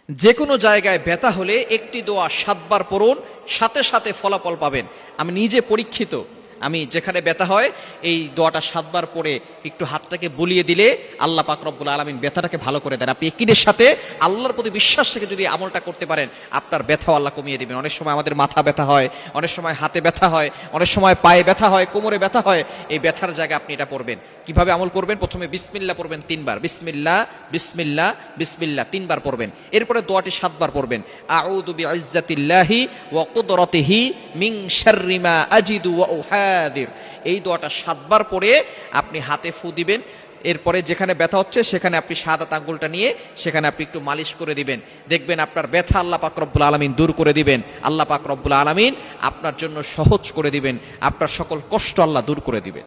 যে কোনো জায়গায় ব্যথা হলে একটি দোয়া 7 বার পড়ুন, সাথে সাথে ফলাফল পাবেন। আমি নিজে পরীক্ষিত। আমি যেখানে ব্যথা হয় এই দোয়াটা 7 বার পড়ে একটু হাতটাকে বুলিয়ে দিলে আল্লাহ পাক রব্বুল আলামিন ব্যথাটাকে ভালো করে দেন। আপনি একিনের সাথে আল্লাহর প্রতি বিশ্বাস থেকে যদি আমলটা করতে পারেন, আপনার ব্যথাও আল্লাহ কমিয়ে দিবেন। অনেক সময় আমাদের মাথা ব্যথা হয়, অনেক সময় হাতে ব্যথা হয়, অনেক সময় পায়ে ব্যথা হয়, কোমরে ব্যথা হয়। এই ব্যথার জায়গায় আপনি এটা পড়বেন। কিভাবে আমল করবেন? প্রথমে বিসমিল্লাহ পড়বেন 3 বার, বিসমিল্লাহ বিসমিল্লাহ বিসমিল্লাহ 3 বার পড়বেন। এরপরে দোয়াটি 7 বার পড়বেন, আউযু বিইজ্জাতিল্লাহি ওয়া কুদরাতিহি মিন শাররি মা আজিদু ওয়া উহাদির। এই দোয়াটা 7 বার পড়ে আপনি হাতে ফু দিবেন। এরপরে যেখানে ব্যথা হচ্ছে সেখানে আপনি শাহাদাত আঙ্গুলটা নিয়ে সেখানে আপনি একটু মালিশ করে দিবেন। দেখবেন আপনার ব্যথা আল্লাহ পাক রব্বুল আলামিন দূর করে দিবেন। আল্লাহ পাক রব্বুল আলামিন আপনার জন্য সহজ করে দিবেন। আপনার সকল কষ্ট আল্লাহ দূর করে দিবেন।